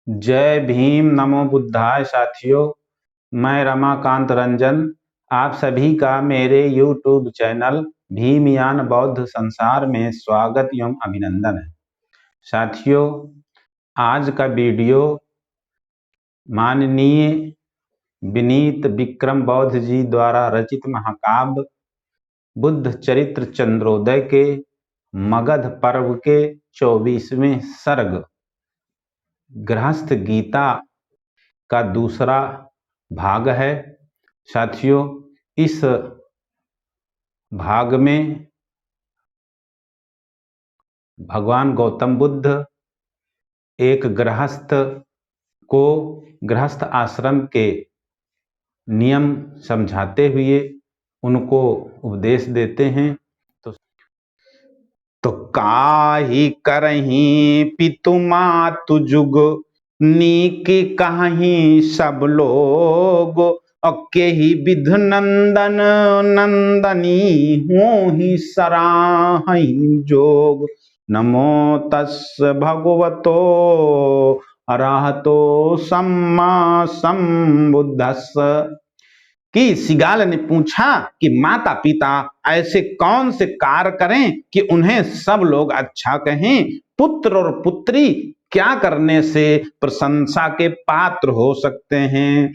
जय भीम, नमो बुद्धाय। साथियों, मैं रमाकांत रंजन आप सभी का मेरे YouTube चैनल भीमयान बौद्ध संसार में स्वागत एवं अभिनंदन है। साथियों, आज का वीडियो माननीय विनीत विक्रम बौद्ध जी द्वारा रचित महाकाव्य बुद्ध चरित्र चंद्रोदय के मगध पर्व के 24वें सर्ग गृहस्थ गीता का दूसरा भाग है। साथियों, इस भाग में भगवान गौतम बुद्ध एक गृहस्थ को गृहस्थ आश्रम के नियम समझाते हुए उनको उपदेश देते हैं। तो काहि करहीं पितु मातु जुग, नीक कहीं सब लोग, अके ही विध नंदन नंदनी हूँ ही सराहहीं जोग। नमो तस् भगवतो अरहतो सम्मा सम्बुद्धस्स। कि सिगाल ने पूछा कि माता पिता ऐसे कौन से कार्य करें कि उन्हें सब लोग अच्छा कहें। पुत्र और पुत्री क्या करने से प्रशंसा के पात्र हो सकते हैं।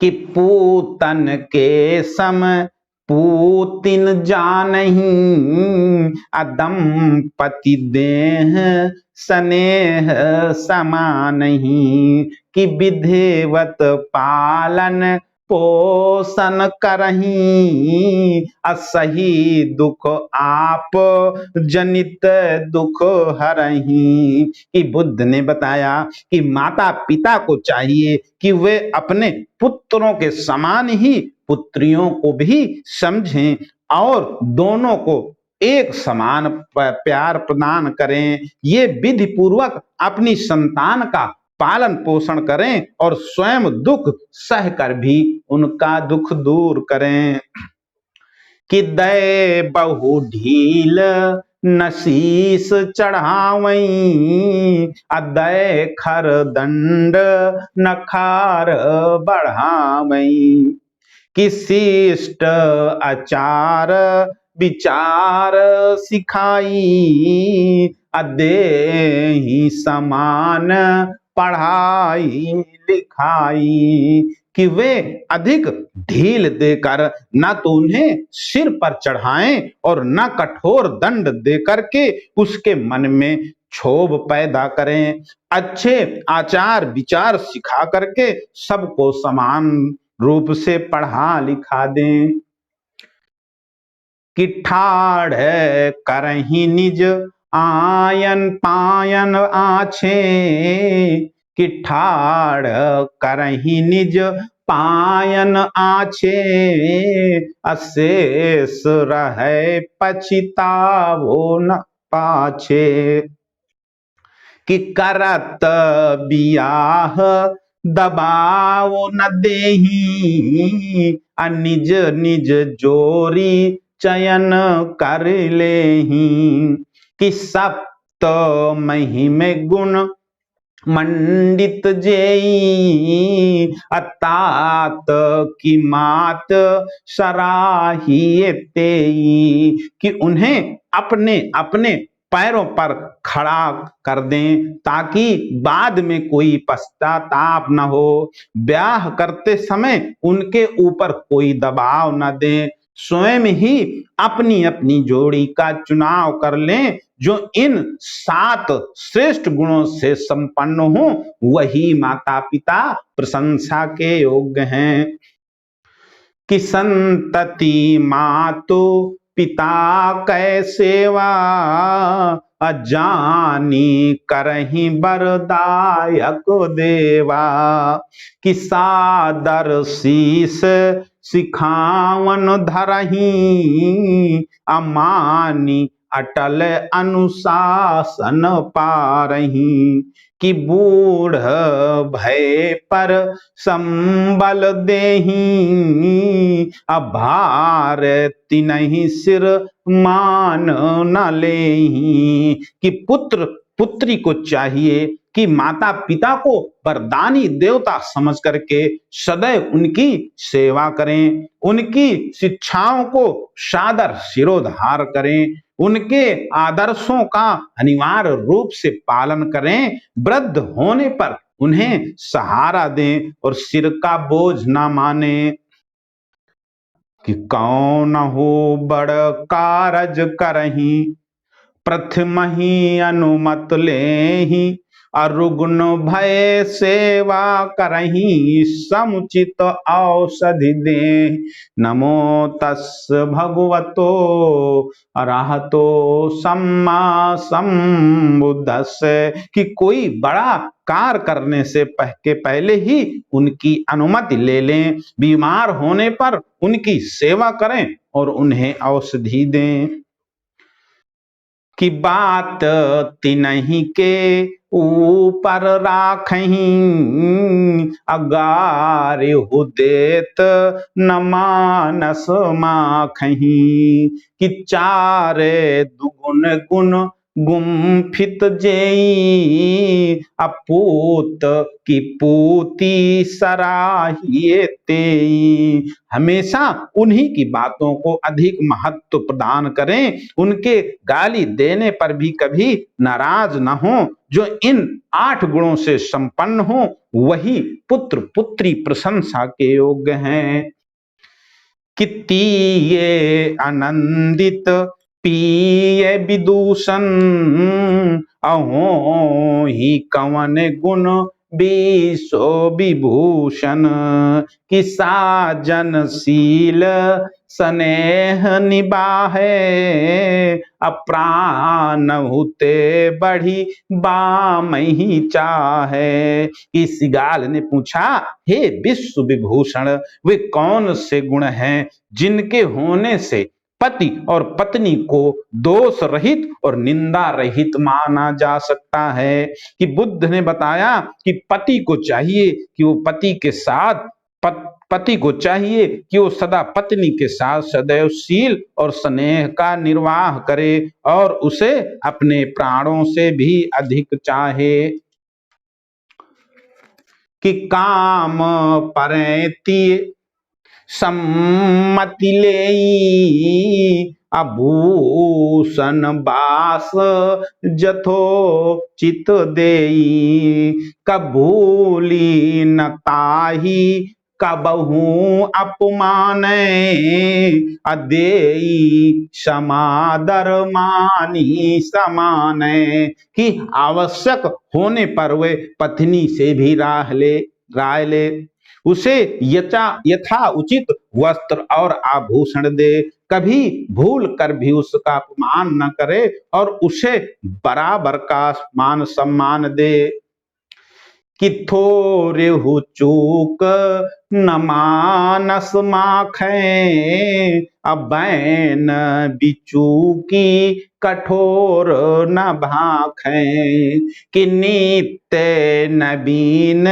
कि पूतन के सम पूतिन जानहीं, अदम्पति देह स्नेह समानहीं। कि विधिवत पालन पोषण करहीं, असही दुख आप जनित दुख हरहीं। कि बुद्ध ने बताया कि माता पिता को चाहिए कि वे अपने पुत्रों के समान ही पुत्रियों को भी समझें और दोनों को एक समान प्यार प्रदान करें। ये विधि पूर्वक अपनी संतान का पालन पोषण करें और स्वयं दुख सहकर भी उनका दुख दूर करें। कि दय बहु ढील नशीस चढ़ावई, अदय खर दंड नखार बढ़ावई। कि शिष्ट आचार विचार सिखाई, अदेहि समान पढ़ाई लिखाई। कि वे अधिक ढील देकर न तो उन्हें सिर पर चढ़ाएं और न कठोर दंड देकर के उसके मन में क्षोभ पैदा करें। अच्छे आचार विचार सिखा करके सबको समान रूप से पढ़ा लिखा दें। कि ठाढ़ करहीं निज आयन पायन आछे, कि ठाढ़ करहीं निज पायन आछे, अशेष रहे पछितावो न पाछे। कि करत बियाह दबाओ न देही, निज निज जोरी चयन कर लेही। कि सप्त महिमे गुण मंडित जेई, अतात की मात सराहिए तेई। कि उन्हें अपने अपने पैरों पर खड़ा कर दें ताकि बाद में कोई पश्चाताप न हो। ब्याह करते समय उनके ऊपर कोई दबाव न दें, स्वयं ही अपनी अपनी जोड़ी का चुनाव कर लें। जो इन 7 श्रेष्ठ गुणों से संपन्न हो वही माता पिता प्रशंसा के योग्य हैं। कि संतति मातु पिता कै सेवा, अजानी करहीं बरदायक देवा। कि सादर शीस सिखावन धरहीं, अमानी अटल अनुशासन पारहीं। कि बूढ़ भय पर संबल देहीं, अभार तिनहि सिर मान न लेहीं। कि पुत्र पुत्री को चाहिए कि माता पिता को वरदानी देवता समझ करके सदैव उनकी सेवा करें, उनकी शिक्षाओं को सादर शिरोधार करें, उनके आदर्शों का अनिवार्य रूप से पालन करें, वृद्ध होने पर उन्हें सहारा दें और सिर का बोझ ना माने। कि कौन हो बड़ कारज करही, प्रथम ही अनुमत लेहि, अरुग्न भय सेवा करही, समुचित औषधि दे। नमो तस् भगवतो अरहतो सम्मा सम्बुद्धस्स। कि कोई बड़ा कार्य करने से पहले ही उनकी अनुमति ले लें, बीमार होने पर उनकी सेवा करें और उन्हें औषधि दें। कि बात तिन्हीं के ऊपर राखहीं, अगार हो देत न मानस माखहीं। कि चारे दुगुन गुण गुम्फित जेई, अपूत की पूती सराहिए तेई। हमेशा उन्हीं की बातों को अधिक महत्व प्रदान करें, उनके गाली देने पर भी कभी नाराज न हो। जो इन 8 गुणों से संपन्न हो वही पुत्र पुत्री प्रशंसा के योग्य हैं। कित्तीये आनंदित पिय विदूषण, अहो ही कवन गुण विशो विभूषण। कि साजनशील स्नेह निबाहे, अप्राण हुते बढ़ी बामही चाहे। कि सिगाल ने पूछा, हे विश्व विभूषण, वे कौन से गुण हैं जिनके होने से पति और पत्नी को दोष रहित और निंदा रहित माना जा सकता है। कि बुद्ध ने बताया कि पति को चाहिए कि वो पति को चाहिए कि वो सदा पत्नी के साथ सदैव शील और स्नेह का निर्वाह करे और उसे अपने प्राणों से भी अधिक चाहे। कि काम परेति सम्मति लेई, आभूषण बास जथोचित देई। कबूली न ताहि कबहू अपमाने, अदेई समादर मानी समाने। कि आवश्यक होने पर वे पत्नी से भी राय ले, उसे यथा उचित वस्त्र और आभूषण दे, कभी भूल कर भी उसका अपमान न करे और उसे बराबर का मान सम्मान दे। कि थोरे हो चूक न मानस माखें, अबैन बिचूकी कठोर न भाखें। कि नित्य नवीन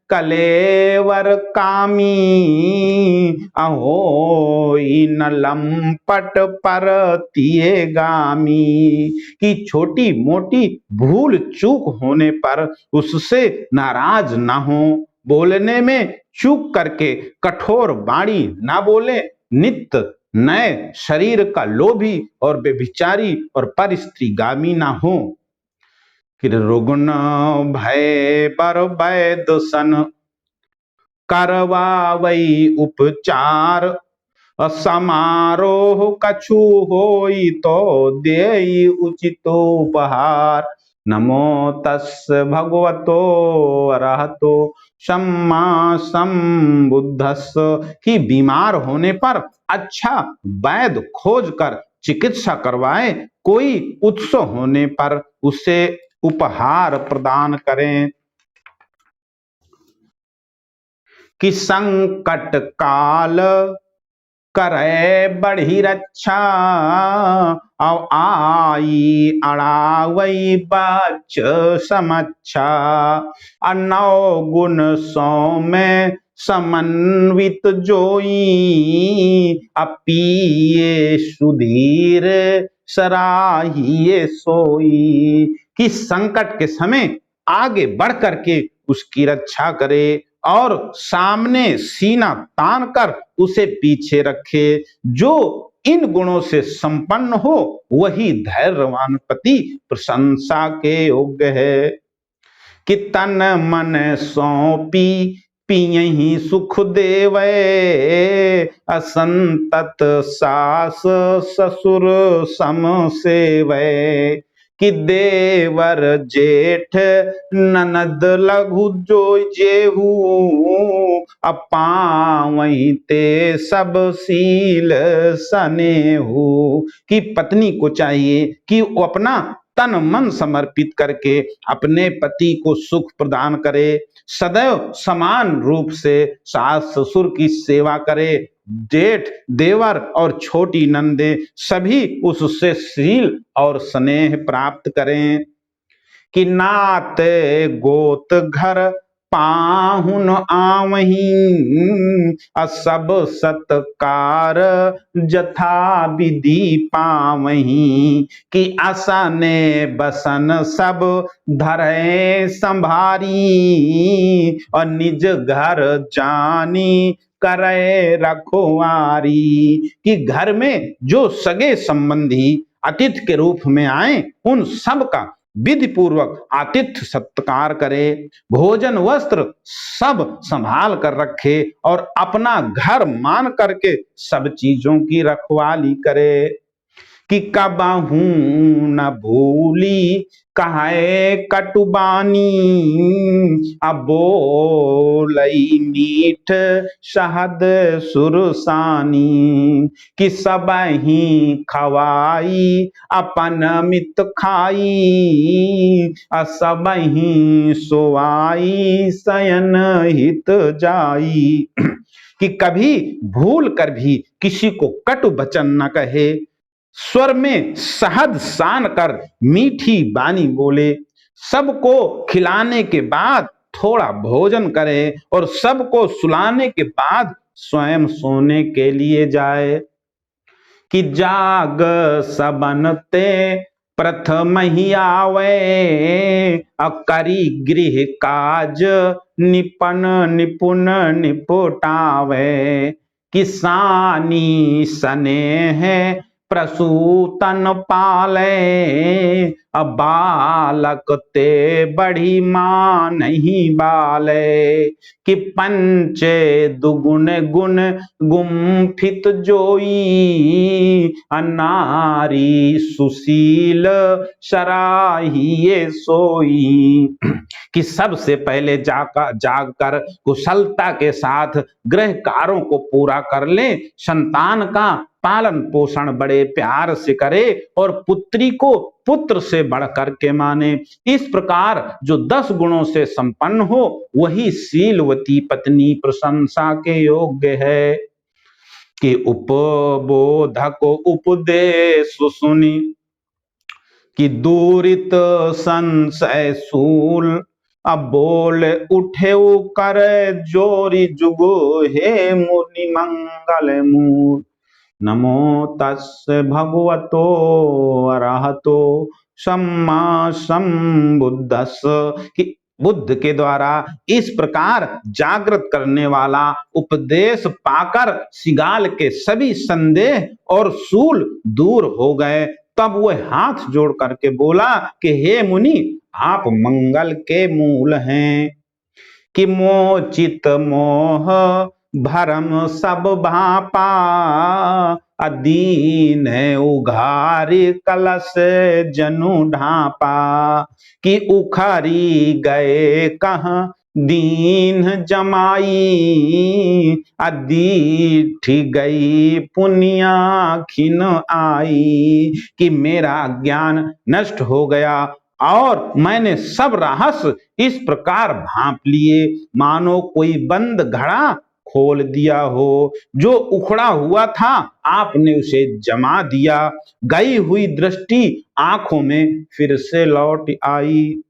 कलेवर कामी, अहो न लंपट परतिये गामी। कि छोटी मोटी भूल चूक होने पर उससे नाराज ना हो, बोलने में चूक करके कठोर वाणी ना बोले, नित्य नए शरीर का लोभी और व्यभिचारी और परस्त्रीगामी ना हो। फिर रुग्ण भय पर वैद सन, करवावई उपचार, समारोह कछु होई तो देई उचित उपहार। नमो तस् भगवतो अरहतो सम्मा सम्बुद्धस्स। कि बीमार होने पर अच्छा वैद्य खोज कर चिकित्सा करवाए, कोई उत्सव होने पर उसे उपहार प्रदान करें। कि संकट काल करे बढ़ी रक्षा, अब आई अड़ावई बच समच्छा। अनौ गुण सौ में समन्वित जोई, अपिये सुधीर सराहिए सोई। कि संकट के समय आगे बढ़ करके उसकी रक्षा करे और सामने सीना तान कर उसे पीछे रखे। जो इन गुणों से संपन्न हो वही धैर्यवान पति प्रशंसा के योग्य है। कि तन मन सौंपी पियहि सुख देवै, असंतत सास ससुर सम सेवै। कि देवर जेठ ननद लघु जो जेहू, अपावहि ते सब सील सनेहू। कि पत्नी को चाहिए कि वो अपना तन मन समर्पित करके अपने पति को सुख प्रदान करे, सदैव समान रूप से सास ससुर की सेवा करे, जेठ देवर और छोटी नंदे सभी उससे शील और स्नेह प्राप्त करें। कि नात गोत घर पाहुन आवहीं, सब सत्कार जथा विधि पावहीं। कि असने बसन सब धरे संभारी, और निज घर जानी करे रखवारी। कि घर में जो सगे संबंधी अतिथि के रूप में आए उन सब का विधि पूर्वक आतिथ्य सत्कार करे, भोजन वस्त्र सब संभाल कर रखे और अपना घर मान करके सब चीजों की रखवाली करे। कि कबहू न भूली कहे कटुबानी, बोलई मीठ शहद सुरसानी। कि सबही खवाई अपन मित खाई, सबही सोआई शयन हित जाई। कि कभी भूल कर भी किसी को कटु वचन न कहे, स्वर में शहद सान कर मीठी बानी बोले, सबको खिलाने के बाद थोड़ा भोजन करे और सबको सुलाने के बाद स्वयं सोने के लिए जाए। कि जाग सबनते प्रथम ही आवे, करी गृह काज निपन निपुण निपुटावे। कि सानी स्नेह प्रसूतन पाले, बालक ते बढ़ी मां नहीं बाले। कि पंचे दुगुण गुण गुम्फित जोई, नारी सुशील सराहिए सोई। कि सबसे पहले जाग कर कुशलता के साथ गृह कार्यों को पूरा कर ले, संतान का पालन पोषण बड़े प्यार से करे और पुत्री को पुत्र से बढ़ करके माने। इस प्रकार जो 10 गुणों से संपन्न हो वही शीलवती पत्नी प्रशंसा के योग्य है। कि उपबोधक उपदेश सुनी, कि दूरित संशय सूल, बोल उठे कर जोरी जुगो, हे मुनि मंगल मूल। नमो तस्य भगवतो अरहतो सम्मा संबुद्धस्स। कि बुद्ध के द्वारा इस प्रकार जागृत करने वाला उपदेश पाकर सिगाल के सभी संदेह और सूल दूर हो गए। तब वह हाथ जोड़ करके बोला कि हे मुनि, आप मंगल के मूल हैं। कि मोचित मोह भरम सब भापा, अदीन उघारी कलश जनु ढापा। कि उखरी गए कहाँ दीन जमाई, अदीठ गई पुनिया खिन आई। कि मेरा ज्ञान नष्ट हो गया और मैंने सब रहस्य इस प्रकार भांप लिए मानो कोई बंद घड़ा खोल दिया हो। जो उखड़ा हुआ था आपने उसे जमा दिया, गई हुई दृष्टि आंखों में फिर से लौट आई।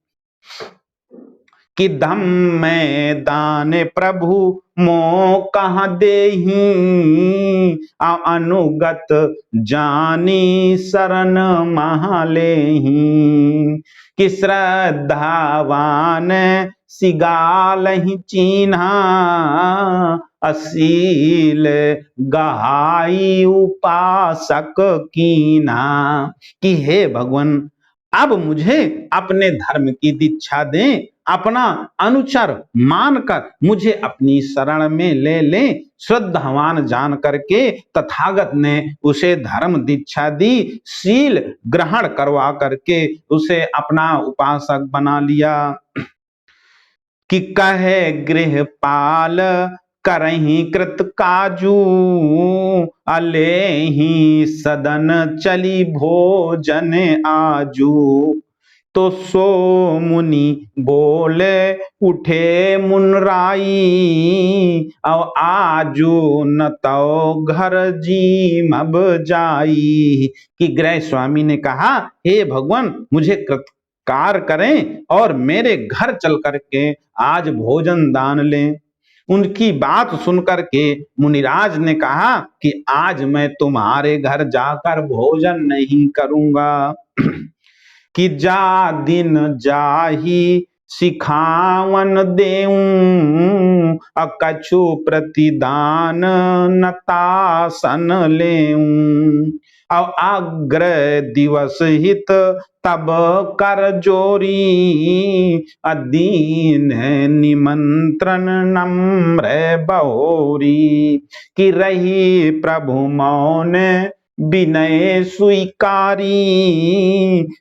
कि धम में दान प्रभु मो कहाँ देही, अनुगत जानी शरण महालेही। कि श्रद्धावान सिगालहि चीन्हा, असील गहाई उपासक कीना। कि हे भगवान, अब मुझे अपने धर्म की दीक्षा दें, अपना अनुचर मानकर मुझे अपनी शरण में ले लें। श्रद्धावान जान करके तथागत ने उसे धर्म दीक्षा दी, शील ग्रहण करवा करके उसे अपना उपासक बना लिया। कि कहे गृहपाल करही कृत काजू, अलेही सदन चली भोजन आजू। तो सो मुनि बोले उठे मुनराई, अब आजू न तो घर जी मब जाई। कि गृह स्वामी ने कहा, हे भगवान, मुझे कृतकार करें और मेरे घर चल करके आज भोजन दान लें। उनकी बात सुनकर के मुनिराज ने कहा कि आज मैं तुम्हारे घर जाकर भोजन नहीं करूंगा। कि जा दिन जाही सिखावन देऊं, कछु प्रतिदान नतासन लेऊं। अब अग्र दिवस हित तब कर जोरी, अदीन निमंत्रण नम्र बहोरी। कि रही प्रभु मौन विनय स्वीकारी,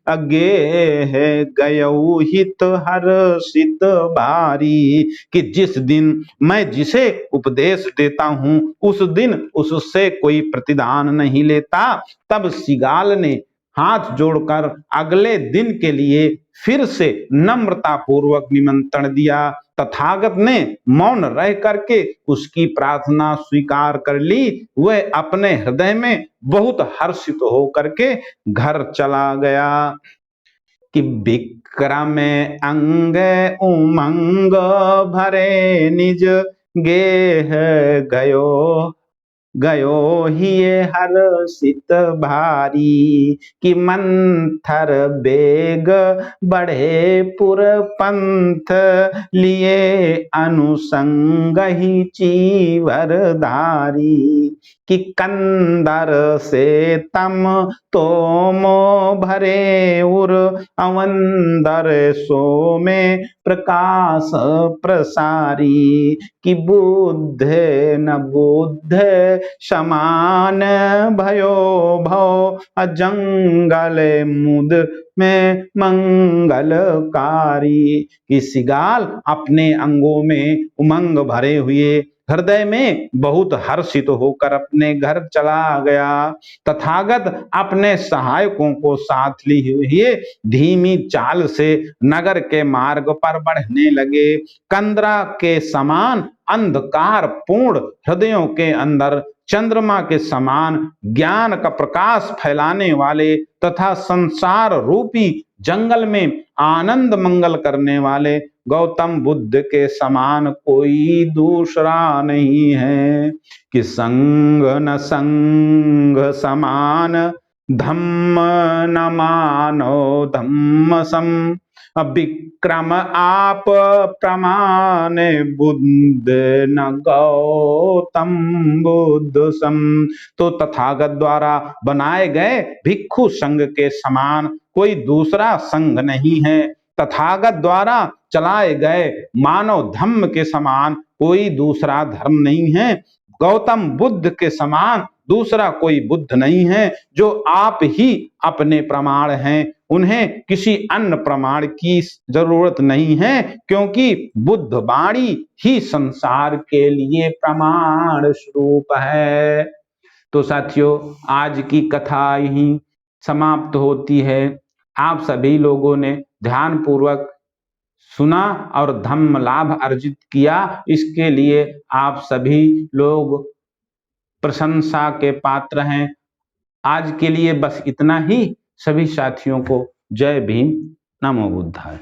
अगे है गयऊ हित हर्षित भारी। कि जिस दिन मैं जिसे उपदेश देता हूं उस दिन उससे कोई प्रतिदान नहीं लेता। तब सिगाल ने हाथ जोड़कर अगले दिन के लिए फिर से नम्रता पूर्वक निमंत्रण दिया। तथागत ने मौन रह करके उसकी प्रार्थना स्वीकार कर ली। वह अपने हृदय में बहुत हर्षित हो करके घर चला गया। कि विक्रम अंग उमंग भरे निज गेह गयो, गयो ही हर्षित भारी। कि मंथर बेग बढ़े पुर पंथ, लिए अनुसंग ही चीवर धारी। कि कंदर से तम तोमो भरे उर, अवंदर सो में प्रकाश प्रसारी। कि बुद्ध न बुद्ध समान भयो भव, जंगल मुद में मंगलकारी। कि सिगाल अपने अंगों में उमंग भरे हुए हृदय में बहुत हर्षित होकर अपने घर चला गया। तथागत अपने सहायकों को साथ लिए हुए धीमी चाल से नगर के मार्ग पर बढ़ने लगे। कंदरा के समान अंधकार पूर्ण हृदयों के अंदर चंद्रमा के समान ज्ञान का प्रकाश फैलाने वाले तथा संसार रूपी जंगल में आनंद मंगल करने वाले गौतम बुद्ध के समान कोई दूसरा नहीं है। कि संग न संग समान, धम्म न मानो धम्म सम, विक्रम आप प्रमाण बुद्ध न गौतम बुद्ध सम। तो तथागत द्वारा बनाए गए भिक्षु संघ के समान कोई दूसरा संघ नहीं है। तथागत द्वारा चलाए गए मानव धम्म के समान कोई दूसरा धर्म नहीं है। गौतम बुद्ध के समान दूसरा कोई बुद्ध नहीं है। जो आप ही अपने प्रमाण हैं, उन्हें किसी अन्य प्रमाण की जरूरत नहीं है, क्योंकि बुद्ध वाणी ही संसार के लिए प्रमाण स्वरूप है। तो साथियों, आज की कथा यहीं समाप्त होती है। आप सभी लोगों ने ध्यान पूर्वक सुना और धम्म लाभ अर्जित किया, इसके लिए आप सभी लोग प्रशंसा के पात्र हैं। आज के लिए बस इतना ही। सभी साथियों को जय भीम, नमो बुद्धाय।